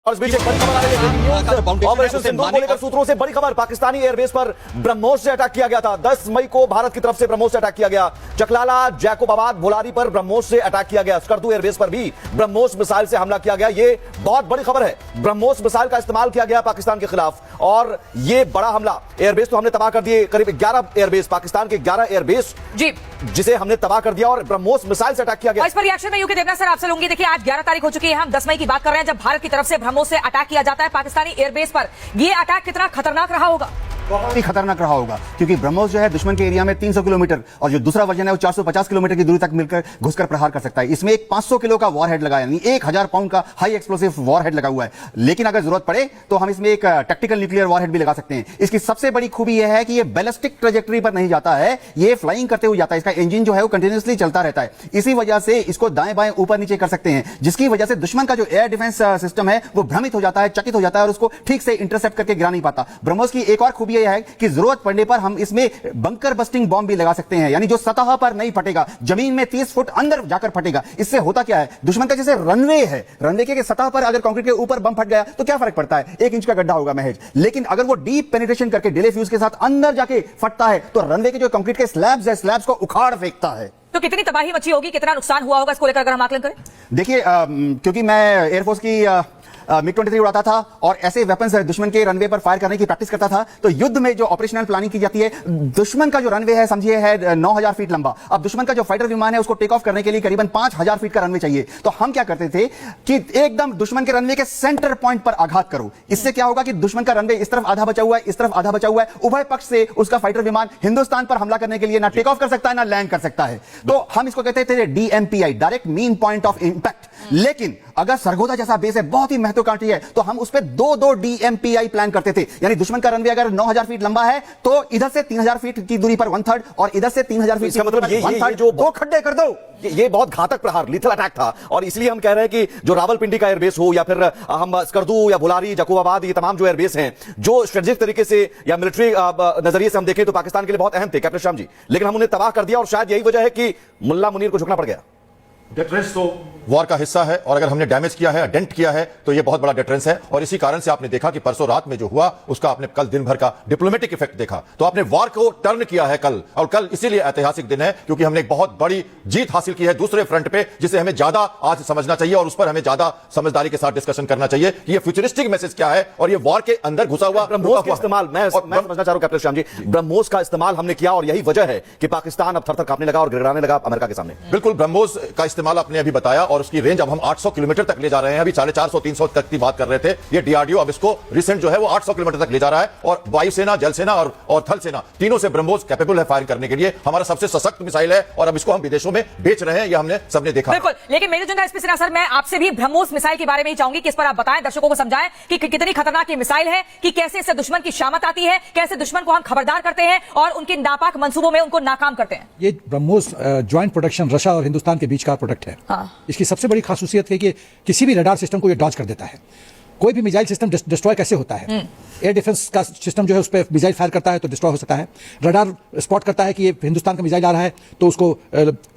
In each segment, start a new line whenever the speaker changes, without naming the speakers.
और इस बीच एक बड़ी खबर आ रही है, ऑपरेशन सिंदूर को लेकर सूत्रों से बड़ी खबर। पाकिस्तानी एयरबेस पर ब्रह्मोस से अटैक किया गया था। 10 मई को भारत की तरफ से ब्रह्मोस से अटैक किया गया। चकलाला, जैकोबाबाद, बुलारी पर ब्रह्मोस से अटैक किया गया। स्कर्दू एयरबेस पर भी ब्रह्मोस मिसाइल से हमला किया गया। ये बहुत बड़ी खबर है। ब्रह्मोस मिसाइल का इस्तेमाल किया गया पाकिस्तान के खिलाफ और ये बड़ा हमला। एयरबेस तो हमने तबाह कर दिए, करीब 11 एयरबेस, पाकिस्तान के 11 एयरबेस जी, जिसे हमने तबाह कर दिया और ब्रह्मोस मिसाइल से अटैक किया गया।
इस पर रिएक्शन में यूके देवना सर आपसे लूंगी। देखिए, आज 11 तारीख हो चुकी है, हम 10 मई की बात कर रहे हैं जब भारत की तरफ से ब्रह्मोस से अटैक किया जाता है पाकिस्तानी एयरबेस पर। ये अटैक कितना खतरनाक रहा होगा?
बहुत ही खतरनाक रहा होगा, क्योंकि ब्रह्मोस जो है दुश्मन के एरिया में 300 किलोमीटर और जो दूसरा वर्जन है वो 450 किलोमीटर की दूरी तक मिलकर घुसकर प्रहार कर सकता है। इसमें एक 500 किलो का वॉरहेड लगा है, यानी 1000 पाउंड का हाई एक्सप्लोसिव वॉरहेड लगा हुआ है। लेकिन अगर जरूरत पड़े तो हम इसमें एक टैक्टिकल न्यूक्लियर वॉरहेड भी लगा सकते हैं। इसकी सबसे बड़ी खूबी यह है कि ये बैलिस्टिक ट्रेजेक्टरी पर नहीं जाता है, ये फ्लाइंग करते हुए जाता है। इसका इंजन जो है वो कंटिन्यूअसली चलता रहता है। इसी वजह से इसको दाएं बाएं ऊपर नीचे कर सकते हैं, जिसकी वजह से दुश्मन का जो एयर डिफेंस सिस्टम है वो भ्रमित हो जाता है, चकित हो जाता है और उसको ठीक से इंटरसेप्ट करके गिरा नहीं पाता। ब्रह्मोस की एक और खूबी यह है कि जरूरत पड़ने पर हम इसमें बंकर बस्टिंग बॉम्ब भी लगा सकते हैं, यानी जो सतह पर नहीं फटेगा, जमीन में 30 फुट अंदर जाकर फटेगा। इससे होता क्या है, दुश्मन का जैसे रनवे है, रनवे के सतह पर अगर कंक्रीट के ऊपर बम फट गया तो क्या फर्क पड़ता है, 1 इंच का गड्ढा होगा महज। लेकिन अगर वो डीप पेनिट्रेशन करके डिले फ्यूज के साथ अंदर जाके फटता है तो रनवे के जो कंक्रीट के स्लैब्स है, स्लैब्स को उखाड़ फेंकता है।
तो कितनी तबाही मची होगी, कितना नुकसान हुआ होगा, इसको लेकर अगर हम आकलन करें?
देखिए, क्योंकि मैं एयरफोर्स की MiG-23 उड़ाता था और ऐसे वेपन्स दुश्मन के रनवे पर फायर करने की प्रैक्टिस करता था, तो युद्ध में जो ऑपरेशनल प्लानिंग की जाती है, दुश्मन का जो रनवे है समझिए है 9000 फीट लंबा। अब दुश्मन का जो फाइटर विमान है उसको टेक ऑफ करने के लिए करीबन 5000 फीट का रनवे चाहिए। तो हम क्या करते थे कि एकदम दुश्मन के रनवे के सेंटर पॉइंट पर आघात करो। इससे क्या होगा कि दुश्मन का रनवे इस तरफ आधा बचा हुआ है, इस तरफ आधा बचा हुआ है, उभय पक्ष से उसका फाइटर विमान हिंदुस्तान पर हमला करने के लिए ना टेक ऑफ कर सकता है ना लैंड कर सकता है। तो हम इसको कहते थे DMPI, direct mean point of impact. लेकिन अगर सरगोदा जैसा बेस है, बहुत ही महत्वाकांक्षी है, तो हम उस पे दो DMPI प्लान करते थे। यानी दुश्मन का रनवे अगर 9000 फीट लंबा है तो इधर से 3000 फीट की दूरी पर 1/3 और इधर से 3000 फीट
का मतलब ये जो
2 खड्डे कर दो।
ये बहुत घातक प्रहार, लीथल अटैक था। और इसलिए हम कह रहे हैं कि जो रावलपिंडी का एयरबेस हो या फिर हम स्कर्दू या बुलारी, जैकोबाबाद, ये तमाम जो एयरबेस हैं जो स्ट्रेटेजिक तरीके से या मिलिट्री नजरिए से हम देखें तो पाकिस्तान के लिए बहुत अहम थे कैप्टन श्याम जी, लेकिन हम उन्हें तबाह कर दिया और शायद यही वजह है कि मुल्ला मुनीर को झुकना पड़ गया।
डेटरेंस तो वॉर का हिस्सा है और अगर हमने डैमेज किया है, डेंट किया है, तो यह बहुत बड़ा डेटरेंस है। और इसी कारण से आपने देखा कि परसों रात में जो हुआ उसका आपने कल दिन भर का डिप्लोमेटिक इफेक्ट देखा। तो आपने वॉर को टर्न किया है कल, और कल इसीलिए ऐतिहासिक दिन है क्योंकि हमने एक बहुत बड़ी जीत हासिल की है दूसरे फ्रंट पे, जिसे हमें ज्यादा आज समझना चाहिए और उस पर हमें ज्यादा समझदारी के साथ डिस्कशन करना चाहिए कि यह फ्यूचरिस्टिक मैसेज क्या है और यह वॉर के अंदर घुसा हुआ
ब्रह्मोस का इस्तेमाल मैं समझना चाह रहा हूं कैप्टन श्याम जी, ब्रह्मोस का इस्तेमाल हमने किया और यही वजह है कि पाकिस्तान अब थर-थर कांपने लगा और गिड़गिड़ाने लगा अमेरिका के सामने।
बिल्कुल, ब्रह्मोस का इस्तेमाल आपने अभी बताया और उसकी रेंज अब हम 800 किलोमीटर तक ले जा रहे हैं। अभी 450-300 तक की बात कर रहे थे, ये DRDO अब इसको रिसेंट जो है वो 800 किलोमीटर तक ले जा रहा है और वायुसेना, जलसेना और थल सेना तीनों से ब्रह्मोस कैपेबल है फायर करने के लिए। हमारा सबसे सशक्त मिसाइल है और अब इसको हम विदेशों में बेच रहे हैं, ये हमने सबने देखा।
बिल्कुल, लेकिन major general SP Sinha sir, मैं आपसे भी ब्रह्मोस मिसाइल के बारे में ही चाहूंगी कि इस पर आप बताएं, दर्शकों को समझाएं कि कितनी खतरनाक ये मिसाइल है, कि कैसे इससे दुश्मन की शामत आती है, कैसे दुश्मन को हम खबरदार करते हैं और उनके नापाक मंसूबों में उनको नाकाम करते हैं।
ये ब्रह्मोस ज्वाइंट प्रोडक्शन रशिया और हिंदुस्तान के बीच का प्रोडक्ट है। इसकी सबसे बड़ी खासियत है कि किसी भी रडार सिस्टम को ये डॉज कर देता है। कोई भी मिसाइल सिस्टम डिस्ट्रॉय कैसे होता है, एयर डिफेंस का सिस्टम जो है उस पर मिसाइल फायर करता है तो डिस्ट्रॉय हो सकता है। रडार स्पॉट करता है कि ये हिंदुस्तान का मिसाइल आ रहा है तो उसको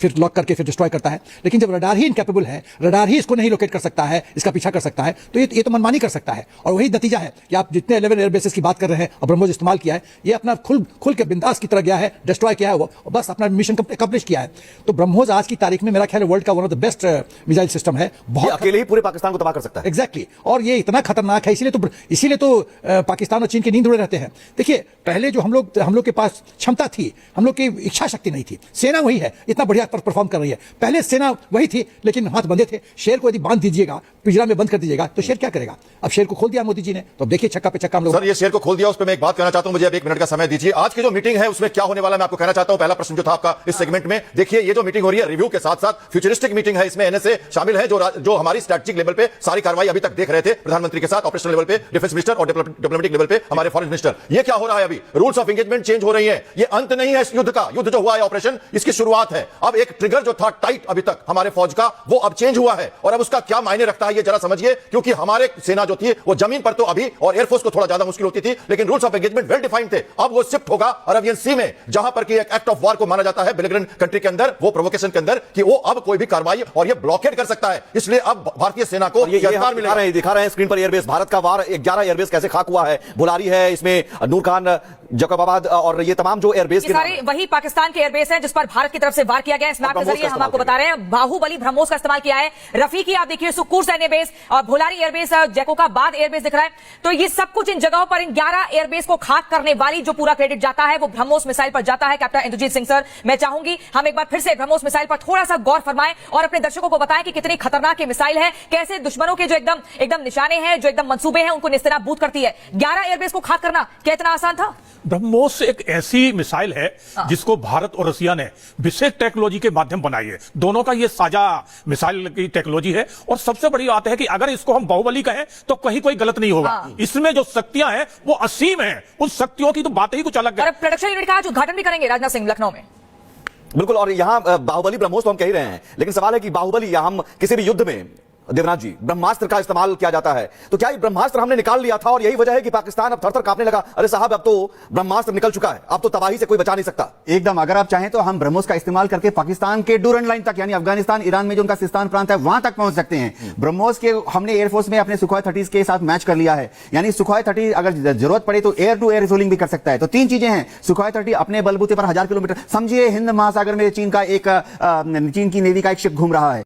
फिर लॉक करके फिर डिस्ट्रॉय करता है। लेकिन जब रडार ही इनकैपेबल है, रडार ही इसको नहीं लोकेट कर सकता है, इसका पीछा कर सकता है, तो ये तो मनमानी कर सकता है। और वही नतीजा है कि आप जितने 11 एयरबेसेस की बात कर रहे हैं और ब्रह्मोस इस्तेमाल किया है, ये अपना खुल के बिंदास की तरह गया है, डिस्ट्रॉय किया है, वो बस अपना मिशन अकम्प्लिश किया है। तो ब्रह्मोस आज की तारीख में मेरा ख्याल है वर्ल्ड का one of the best missile system है। बहुत
अकेले ही पूरे पाकिस्तान को तबाह कर सकता है।
एग्जैक्टली, और ये इतना खतरनाक है, इसीलिए तो पाकिस्तान और चीन के नींद उड़े रहते हैं। देखिए, पहले जो हम लोग के पास क्षमता थी, हम लोग की इच्छा शक्ति नहीं थी। सेना वही है, इतना बढ़िया परफॉर्म कर रही है। पहले सेना वही थी लेकिन हाथ बंधे थे। शेर को यदि बांध दीजिएगा, पिंजरा में बंद कर दीजिएगा तो शेर क्या करेगा? अब शेर को खोल दिया मोदी जी ने, तो अब देखिए छक्का पे छक्का हम लोग।
सर, ये शेर को खोल दिया, उस पर मैं एक बात कहना चाहता हूं, मुझे अब 1 मिनट का समय दीजिए। आज की जो मीटिंग है उसमें क्या होने वाला मैं आपको कहना चाहता हूं। पहला प्रश्न जो था आपका इस सेगमेंट में, देखिए ये जो मीटिंग हो रही है रिव्यू के साथ साथ फ्यूचरिस्टिक मीटिंग है। इसमें NSA शामिल है जो हमारी स्ट्रेटेजिक लेवल पे सारी कार्रवाई अभी तक देख रहे थे प्रधानमंत्री के साथ, ऑपरेशनल लेवल पे डिफेंस मिनिस्टर और डिप्लोमेटिक लेवल पे हमारे फॉरेन मिनिस्टर। ये क्या हो रहा है, अभी रूल्स ऑफ एंगेजमेंट चेंज हो रही है। ये अंत नहीं है इस युद्ध का, युद्ध जो हुआ है ऑपरेशन, इसकी शुरुआत है। अब एक ट्रिगर जो था टाइट अभी तक हमारे फौज का, वो अब चेंज हुआ है और अब उसका क्या मायने रखता है ये जरा समझिए। क्योंकि हमारे सेना जो थी वो जमीन पर तो अभी, और एयरफोर्स को थोड़ा ज्यादा मुश्किल होती थी, लेकिन rules of engagement well defined थे। अब वो शिफ्ट होगा अरबियन सी में, जहां पर कि एक एक्ट ऑफ वॉर को माना जाता है बेलिगरेंट कंट्री के अंदर, वो प्रोवोकेशन के अंदर, कि वो अब कोई भी कार्रवाई और ये ब्लॉकेड कर सकता है। इसलिए अब भारतीय सेना को
दिखा रहे हैं स्क्रीन स्क्रीन पर एयरबेस, भारत का वार 11 एयरबेस कैसे खाक हुआ है। बुलारी है, इसमें नूर खान, जैकोबाबाद और ये तमाम जो एयरबेस
ये सारे वही पाकिस्तान के एयरबेस हैं जिस पर भारत की तरफ से वार किया गया है। इस मैप के जरिए हम आपको बता रहे हैं बाहुबली ब्रह्मोस का इस्तेमाल किया है। रफीकी आप देखिए, सुकूर सैन्य बेस और भोलारी एयरबेस, जैकोबाबाद एयरबेस दिख रहा है। तो ये सब कुछ इन जगहों पर इन 11 एयरबेस को खाक करने वाली जो पूरा क्रेडिट जाता है वो ब्रह्मोस मिसाइल पर जाता है। कैप्टन इंद्रजीत सिंह सर, मैं चाहूंगी हम एक बार फिर से ब्रह्मोस मिसाइल पर थोड़ा सा गौर फरमाएं और अपने दर्शकों को बताएं कि कितनी खतरनाक ये मिसाइल है, कैसे दुश्मनों के जो एकदम निशाने हैं, जो एकदम मंसूबे हैं, उनको निस्तेनाबूद करती है। 11 एयरबेस को खाक करना क्या इतना आसान था?
ब्रह्मोस एक ऐसी मिसाइल है जिसको भारत और रसिया ने विशेष टेक्नोलॉजी के माध्यम बनाई है। दोनों का ये साझा मिसाइल की टेक्नोलॉजी है और सबसे बड़ी बात है कि अगर इसको हम बाहुबली कहें तो कहीं कोई गलत नहीं होगा। इसमें जो शक्तियां हैं वो असीम हैं। उन शक्तियों की तो बात ही कुछ अलग है।
प्रोडक्शन यूनिट का आज उद्घाटन भी करेंगे राजनाथ सिंह लखनऊ में।
बिल्कुल, और यहां बाहुबली ब्रह्मोस तो हम कह ही रहे हैं, लेकिन सवाल है कि बाहुबली या हम किसी भी युद्ध में देवनाथ जी ब्रह्मास्त्र का इस्तेमाल किया जाता है, तो क्या ये ब्रह्मास्त्र हमने निकाल लिया था और यही वजह है कि पाकिस्तान अब थर-थर कांपने लगा? अरे साहब, अब तो ब्रह्मास्त्र निकल चुका है, अब तो तबाही से कोई बचा नहीं सकता।
एकदम, अगर आप चाहें तो हम ब्रह्मोस का इस्तेमाल करके पाकिस्तान के डूरन लाइन तक, यानी अफगानिस्तान ईरान में जो उनका सिस्तान प्रांत है वहां तक पहुंच सकते हैं। ब्रह्मोस के हमने एयरफोर्स में अपने सुखोई 30 के साथ मैच कर लिया है, यानी सुखोई 30 अगर जरूरत पड़े तो एयर टू एयर रिफुलिंग भी कर सकता है। तो 3 चीजें हैं, सुखोई 30 अपने बलबूते पर 1000 किलोमीटर, समझिए हिंद महासागर में चीन की नेवी का एक शिप घूम रहा है।